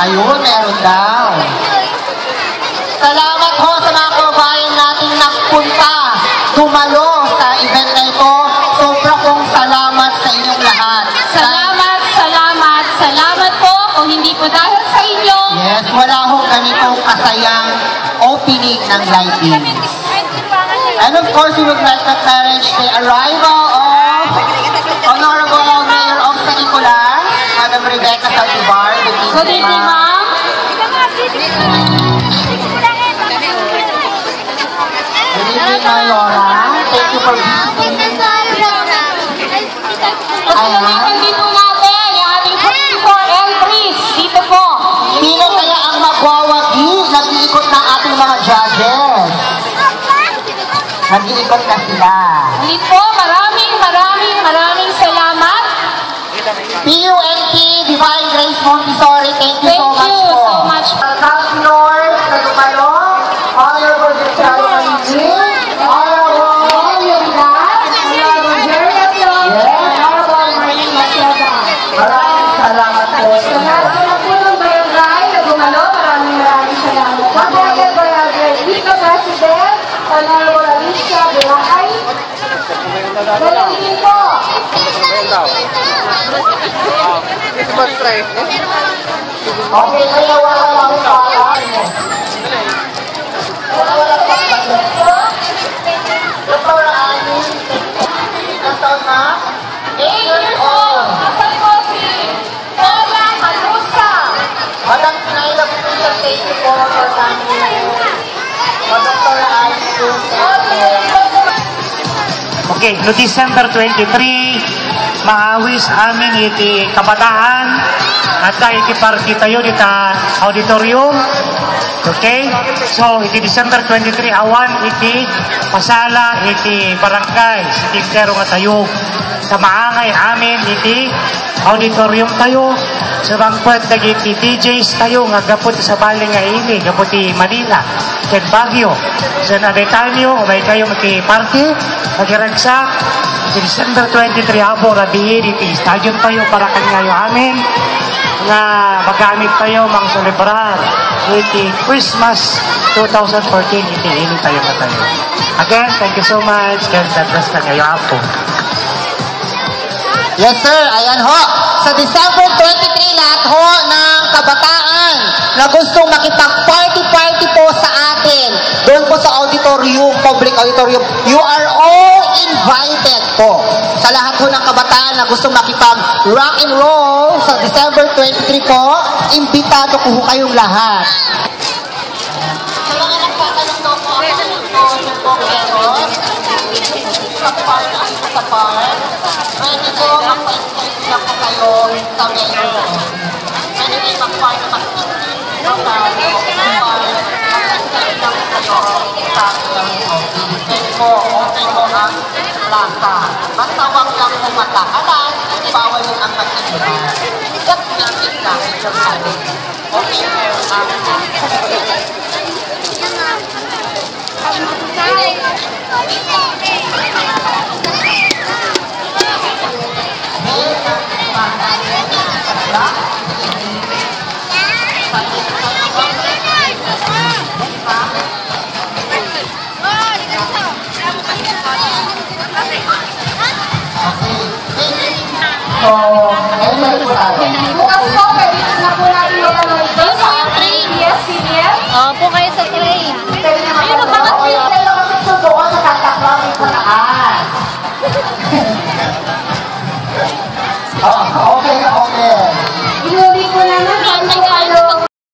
Ayun, meron daw. Salamat ho sa mga kababayan nating nagpunta, dumalo sa event na ito. Sobra kong salamat sa inyong lahat. Salamat, salamat, salamat po. Kung hindi po dahil sa inyo. Yes, wala hong ganitong kasayang opening ng lighting. And of course, we would like to encourage the arrival of Honorable Mayor of San Nicolas, Madam Rebecca Saldivar. Good evening, ma'am. Good evening, Mayora. Thank you for visiting. Pasalamatan din po natin yung ating 44 entries. Dito po. Sino kaya ang magwawagi? Nag-iikot ng ating mga judges. Nag-iikot na sila. Ulit po, maraming salamat. PUNP, Divine Grace Montessori, thank you so much po. Thank you so much. Councilor na dumalo, Honorable Giselle Manigil, Honorable Honorable Marlene Masyada. Maraming salamat po. Salamat po ng barangay na dumalo. Maraming salamat. Barangay Dito President, Honorable Alicia Bulahay. Galing po. Okay, kaya wala lang pa. Wala pa. Dr. Ani, nataon na? 8 years old. Nasaan po si Paula Calusa. Madam Sinayla, thank you for coming. Dr. Ani, okay, no December 23, maawis amin iti kabataan at iti party tayo dito auditorium. Okay? So, iti December 23, awan iti pasala iti barangay, iti kero nga tayo. Sa maangay amin iti auditorium tayo. Sa bangpet iti DJs tayo nga gapot sa bali nga ini, gapot i Manila, ken Baguio. So, nadetan nyo, may kayo maki-party, magiragsak, December 23, abo, rabihin, iti stadium tayo para kanyayo amin, nga magamit tayo, mga celebrar, iti Christmas 2014, iti ini tayo na tayo. Again, thank you so much, God bless na kayo, apo. yes sir, ayan ho. Sa December 23, lahat ho ng kabataan na gustong makipag-party po sa atin, doon po sa auditorium, public auditorium, you are all invited po. Sa lahat ho ng kabataan na gustong makipag-rock and roll sa December 23 po, imbitado po kayong lahat. Sa mga nagtatanong daw po ako yung bomberos, sa park, pwede po magpa-inscript na po kayo sa mayor. Pwede kayo mag-park sa mag-inscript na po kayo sa pwede po, open po ang plaza. Basta wag lang po matakalan, bawal yung ang pag-inscript. Just visit lang yung sabi. Okay, so, Bukas po, pwede na po natin yung train. Yes, senior. Opo kayo sa train. Ayun, nabangat po yung doon sa tataklang sa taas. Okay,